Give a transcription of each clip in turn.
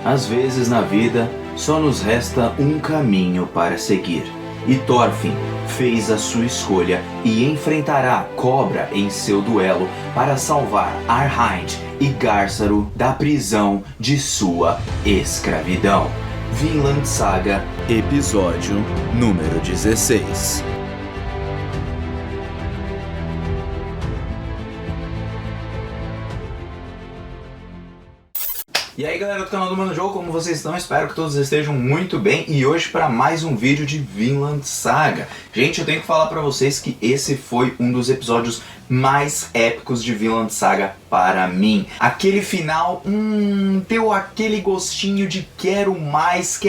Às vezes na vida só nos resta um caminho para seguir. E Thorfinn fez a sua escolha e enfrentará a cobra em seu duelo para salvar Arnheid e Garsaru da prisão de sua escravidão. Vinland Saga, episódio número 16. E aí galera do canal do Mano Jogo, como vocês estão? Espero que todos estejam muito bem e hoje para mais um vídeo de Vinland Saga. Gente, eu tenho que falar para vocês que esse foi um dos episódios mais épicos de Vinland Saga para mim. Aquele final, deu aquele gostinho de quero mais,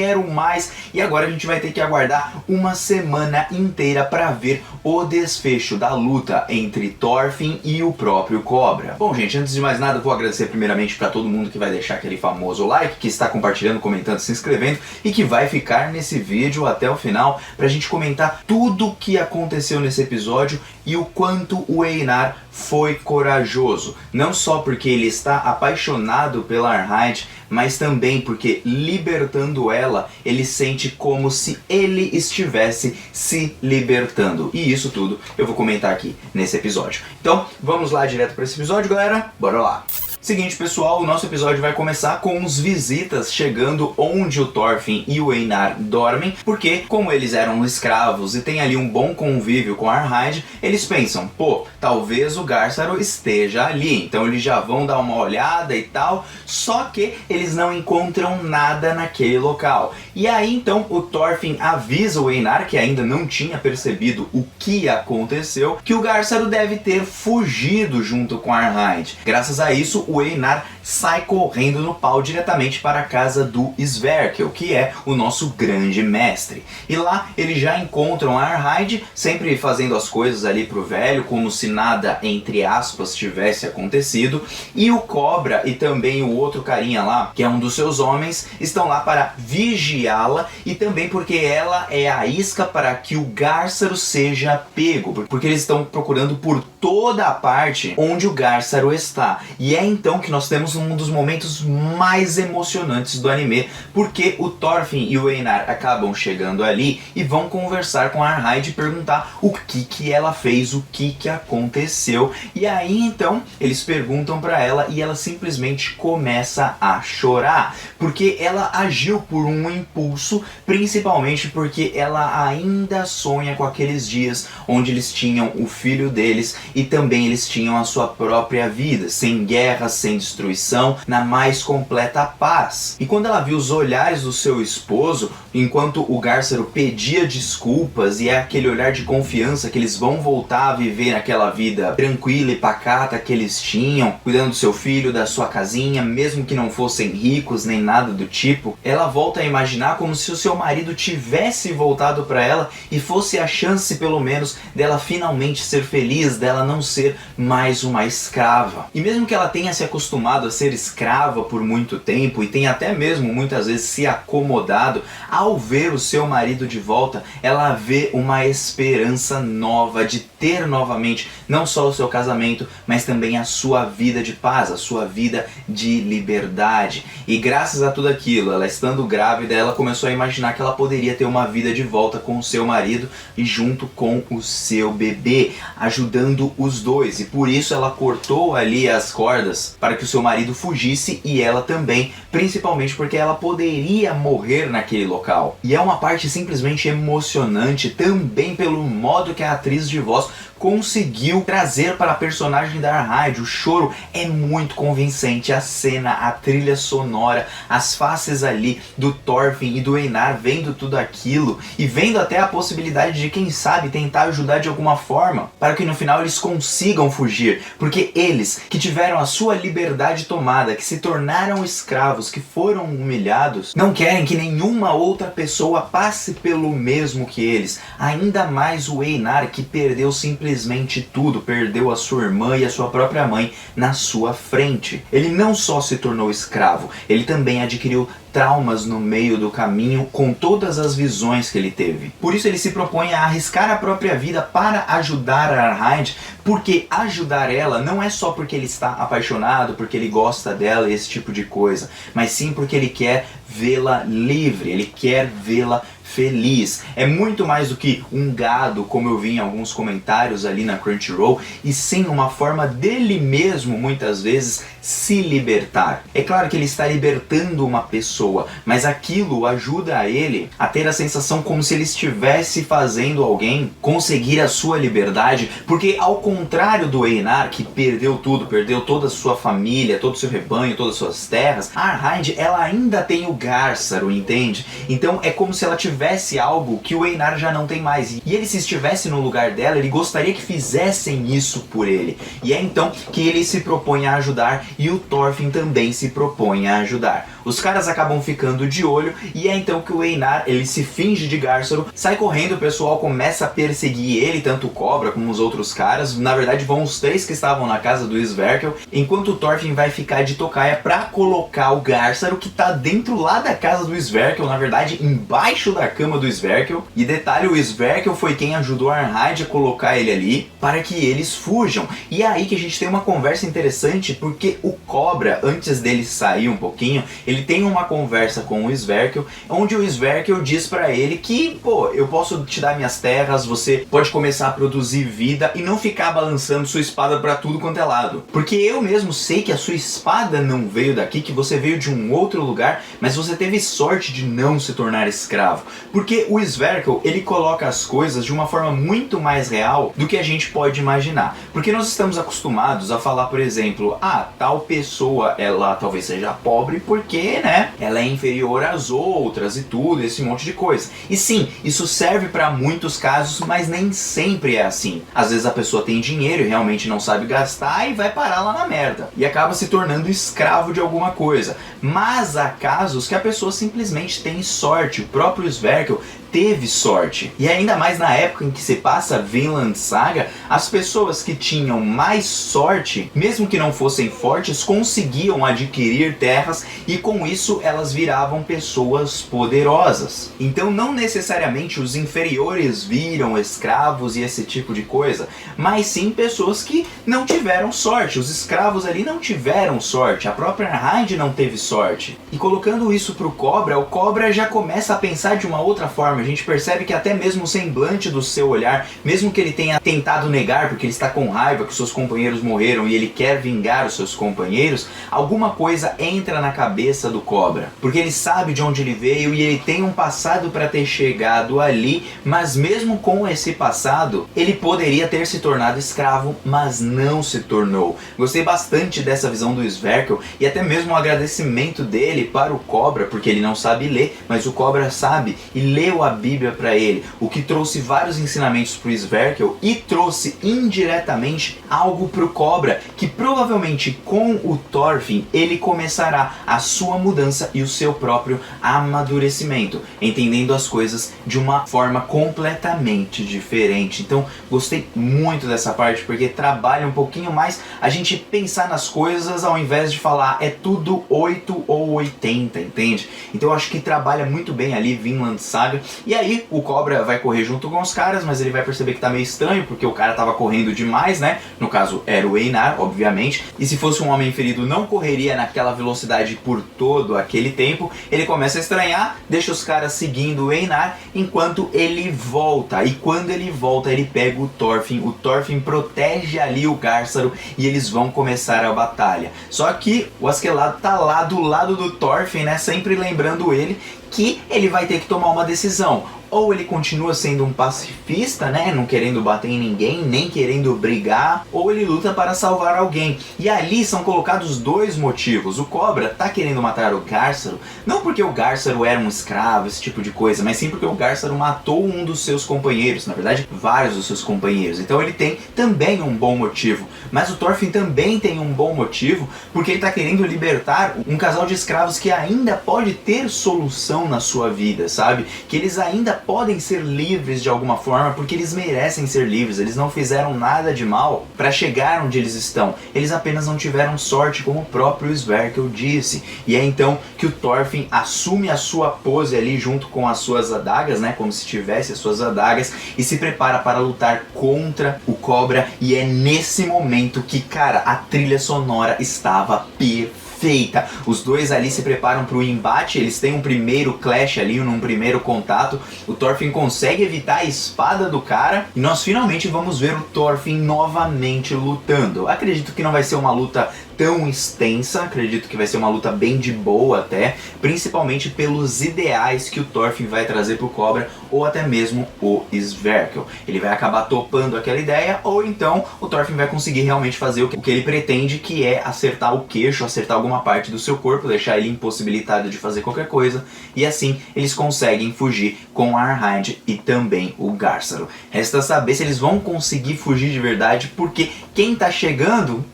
e agora a gente vai ter que aguardar uma semana inteira para ver o desfecho da luta entre Thorfinn e o próprio Cobra. Bom gente, antes de mais nada eu vou agradecer primeiramente para todo mundo que vai deixar aquele famoso like, que está compartilhando, comentando, se inscrevendo e que vai ficar nesse vídeo até o final pra gente comentar tudo o que aconteceu nesse episódio e o quanto o Einar foi corajoso. Não só porque ele está apaixonado pela Arnheid, mas também porque libertando ela, ele sente como se ele estivesse se libertando. E isso tudo eu vou comentar aqui nesse episódio. Então, vamos lá direto para esse episódio, galera? Bora lá! Seguinte pessoal, o nosso episódio vai começar com os visitas chegando onde o Thorfinn e o Einar dormem, porque como eles eram escravos e tem ali um bom convívio com a Arnheid, eles pensam, pô, talvez o Garsaru esteja ali, então eles já vão dar uma olhada e tal, só que eles não encontram nada naquele local. E aí então o Thorfinn avisa o Einar, que ainda não tinha percebido o que aconteceu, que o Garsaru deve ter fugido junto com a Arnheid. Graças a isso, o Einar sai correndo no pau diretamente para a casa do Sverkel, que é o nosso grande mestre. E lá eles já encontram a Arnheid, sempre fazendo as coisas ali pro velho, como se nada, entre aspas, tivesse acontecido. E o Cobra e também o outro carinha lá, que é um dos seus homens, estão lá para vigiá-la e também porque ela é a isca para que o Garsaru seja pego, porque eles estão procurando por toda a parte onde o Garsaru está. E é então que nós temos um dos momentos mais emocionantes do anime, porque o Thorfinn e o Einar acabam chegando ali e vão conversar com a Arnheid e perguntar o que ela fez, o que aconteceu. E aí então eles perguntam para ela e ela simplesmente começa a chorar, porque ela agiu por um impulso, principalmente porque ela ainda sonha com aqueles dias onde eles tinham o filho deles e também eles tinham a sua própria vida, sem guerra, sem destruição, na mais completa paz. E quando ela viu os olhares do seu esposo, enquanto o Garsaru pedia desculpas e é aquele olhar de confiança que eles vão voltar a viver naquela vida tranquila e pacata que eles tinham, cuidando do seu filho, da sua casinha, mesmo que não fossem ricos nem nada do tipo, ela volta a imaginar como se o seu marido tivesse voltado para ela e fosse a chance pelo menos dela finalmente ser feliz, dela não ser mais uma escrava. E mesmo que ela tenha se acostumado a ser escrava por muito tempo e tenha até mesmo muitas vezes se acomodado, ao ver o seu marido de volta, ela vê uma esperança nova de ter novamente não só o seu casamento, mas também a sua vida de paz, a sua vida de liberdade. E graças a tudo aquilo, ela estando grávida, ela começou a imaginar que ela poderia ter uma vida de volta com o seu marido e junto com o seu bebê, ajudando os dois. E por isso ela cortou ali as cordas para que o seu marido fugisse e ela também, principalmente porque ela poderia morrer naquele local. E é uma parte simplesmente emocionante também pelo modo que a atriz de voz conseguiu trazer para a personagem da Arnheid. O choro é muito convincente, a cena, a trilha sonora, as faces ali do Thorfinn e do Einar vendo tudo aquilo e vendo até a possibilidade de, quem sabe, tentar ajudar de alguma forma para que no final eles consigam fugir, porque eles que tiveram a sua liberdade tomada, que se tornaram escravos, que foram humilhados, não querem que nenhuma outra pessoa passe pelo mesmo que eles, ainda mais o Einar, que perdeu simplesmente tudo, perdeu a sua irmã e a sua própria mãe na sua frente. Ele não só se tornou escravo, ele também adquiriu traumas no meio do caminho com todas as visões que ele teve. Por isso ele se propõe a arriscar a própria vida para ajudar a Arhide, porque ajudar ela não é só porque ele está apaixonado, porque ele gosta dela e esse tipo de coisa, mas sim porque ele quer vê-la livre, ele quer vê-la feliz. É muito mais do que um gado, como eu vi em alguns comentários ali na Crunchyroll, e sim uma forma dele mesmo, muitas vezes, se libertar. É claro que ele está libertando uma pessoa, mas aquilo ajuda a ele a ter a sensação como se ele estivesse fazendo alguém conseguir a sua liberdade, porque ao contrário do Einar, que perdeu tudo, perdeu toda a sua família, todo o seu rebanho, todas as suas terras, a Arhide, ela ainda tem o Gárssaro, entende? Então é como se ela tivesse algo que o Einar já não tem mais. E ele, se estivesse no lugar dela, ele gostaria que fizessem isso por ele. E é então que ele se propõe a ajudar e o Thorfinn também se propõe a ajudar. Os caras acabam ficando de olho e é então que o Einar, ele se finge de Gárssaro, sai correndo, o pessoal começa a perseguir ele, tanto o Cobra como os outros caras. Na verdade vão os três que estavam na casa do Sverkel, enquanto o Thorfinn vai ficar de tocaia pra colocar o Gárssaro, que tá dentro lá da casa do Sverkel, na verdade embaixo da cama do Sverkel. E detalhe, o Sverkel foi quem ajudou a Arhide a colocar ele ali para que eles fujam. E é aí que a gente tem uma conversa interessante, porque o Cobra, antes dele sair um pouquinho, ele tem uma conversa com o Sverkel, onde o Sverkel diz pra ele que, pô, eu posso te dar minhas terras, você pode começar a produzir vida e não ficar balançando sua espada pra tudo quanto é lado. Porque eu mesmo sei que a sua espada não veio daqui, que você veio de um outro lugar, mas você teve sorte de não se tornar escravo. Porque o Sverkel, ele coloca as coisas de uma forma muito mais real do que a gente pode imaginar. Porque nós estamos acostumados a falar, por exemplo, tal pessoa, ela talvez seja pobre porque, né, ela é inferior às outras e tudo, esse monte de coisa. E sim, isso serve para muitos casos, mas nem sempre é assim. Às vezes a pessoa tem dinheiro e realmente não sabe gastar e vai parar lá na merda. E acaba se tornando escravo de alguma coisa. Mas há casos que a pessoa simplesmente tem sorte. O próprio Sverkel teve sorte. E ainda mais na época em que se passa Vinland Saga, as pessoas que tinham mais sorte, mesmo que não fossem fortes, conseguiam adquirir terras e com isso elas viravam pessoas poderosas. Então não necessariamente os inferiores viram escravos e esse tipo de coisa, mas sim pessoas que não tiveram sorte. Os escravos ali não tiveram sorte, a própria Arhide não teve sorte. E colocando isso pro Cobra, o Cobra já começa a pensar de uma outra forma. A gente percebe que até mesmo o semblante do seu olhar, mesmo que ele tenha tentado negar porque ele está com raiva que seus companheiros morreram e ele quer vingar os seus companheiros, alguma coisa entra na cabeça do Cobra, porque ele sabe de onde ele veio e ele tem um passado para ter chegado ali, mas mesmo com esse passado, ele poderia ter se tornado escravo, mas não se tornou. Gostei bastante dessa visão do Sverkel e até mesmo o agradecimento dele para o Cobra, porque ele não sabe ler, mas o Cobra sabe e leu a Bíblia para ele, o que trouxe vários ensinamentos para o Sverkel e trouxe indiretamente algo para o Cobra, que provavelmente com o Thorfinn ele começará a sua mudança e o seu próprio amadurecimento, entendendo as coisas de uma forma completamente diferente. Então gostei muito dessa parte, porque trabalha um pouquinho mais a gente pensar nas coisas ao invés de falar é tudo 8 ou 80, entende? Então eu acho que trabalha muito bem ali Vinland Saga. E aí o Cobra vai correr junto com os caras, mas ele vai perceber que tá meio estranho, porque o cara tava correndo demais, né? No caso era o Einar, obviamente. E se fosse um homem ferido não correria naquela velocidade por todo aquele tempo. Ele começa a estranhar, deixa os caras seguindo o Einar, enquanto ele volta. E quando ele volta, ele pega o Thorfinn. O Thorfinn protege ali o Gárssaro e eles vão começar a batalha. Só que o Askeladd tá lá do lado do Thorfinn, né? Sempre lembrando ele que ele vai ter que tomar uma decisão. Ou ele continua sendo um pacifista, né, não querendo bater em ninguém, nem querendo brigar, ou ele luta para salvar alguém. E ali são colocados dois motivos. O Cobra tá querendo matar o Gárssaro, não porque o Gárssaro era um escravo, esse tipo de coisa, mas sim porque o Gárssaro matou um dos seus companheiros, na verdade, vários dos seus companheiros. Então ele tem também um bom motivo. Mas o Thorfinn também tem um bom motivo, porque ele tá querendo libertar um casal de escravos que ainda pode ter solução na sua vida, sabe? Que eles ainda podem ser livres de alguma forma, porque eles merecem ser livres, eles não fizeram nada de mal para chegar onde eles estão, eles apenas não tiveram sorte, como o próprio Sverkel disse. E é então que o Thorfinn assume a sua pose ali junto com as suas adagas, né, como se tivesse as suas adagas, e se prepara para lutar contra o Cobra. E é nesse momento que, cara, a trilha sonora estava perfeita. Os dois ali se preparam para o embate, eles têm um primeiro clash ali, num primeiro contato. O Thorfinn consegue evitar a espada do cara e nós finalmente vamos ver o Thorfinn novamente lutando. Acredito que não vai ser uma luta tão extensa, acredito que vai ser uma luta bem de boa até, principalmente pelos ideais que o Thorfinn vai trazer pro Cobra, ou até mesmo o Sverkel. Ele vai acabar topando aquela ideia, ou então o Thorfinn vai conseguir realmente fazer o que ele pretende, que é acertar o queixo, acertar alguma parte do seu corpo, deixar ele impossibilitado de fazer qualquer coisa, e assim eles conseguem fugir com Arnheid e também o Garsaro. Resta saber se eles vão conseguir fugir de verdade, porque quem tá chegando,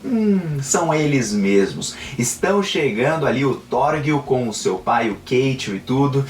são eles mesmos. Estão chegando ali o Thorgil com o seu pai, o Ketil e tudo,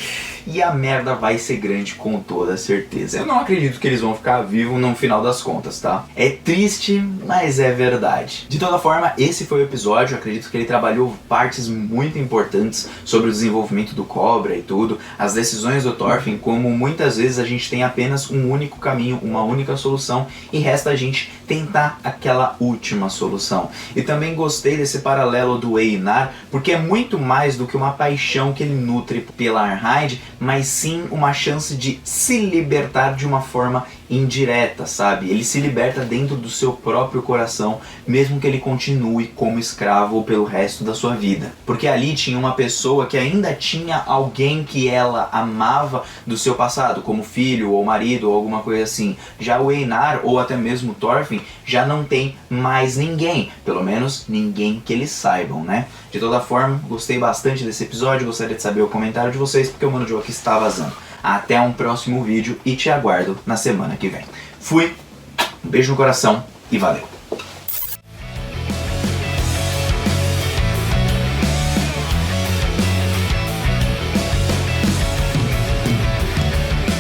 e a merda vai ser grande com toda certeza. Eu não acredito que eles vão ficar vivos no final das contas, tá? É triste, mas é verdade. De toda forma, esse foi o episódio. Eu acredito que ele trabalhou partes muito importantes sobre o desenvolvimento do Cobra e tudo, as decisões do Thorfinn, como muitas vezes a gente tem apenas um único caminho, uma única solução, e resta a gente tentar aquela última solução. E também gostei desse paralelo do Einar, porque é muito mais do que uma paixão que ele nutre pela Arnheid, mas sim uma chance de se libertar de uma forma indireta, sabe? Ele se liberta dentro do seu próprio coração, mesmo que ele continue como escravo pelo resto da sua vida. Porque ali tinha uma pessoa que ainda tinha alguém que ela amava do seu passado, como filho ou marido ou alguma coisa assim. Já o Einar, ou até mesmo o Thorfinn, já não tem mais ninguém, pelo menos ninguém que eles saibam, né? De toda forma, gostei bastante desse episódio, gostaria de saber o comentário de vocês, porque o Mano Joe aqui está vazando. Até um próximo vídeo e te aguardo na semana que vem. Fui, um beijo no coração e valeu!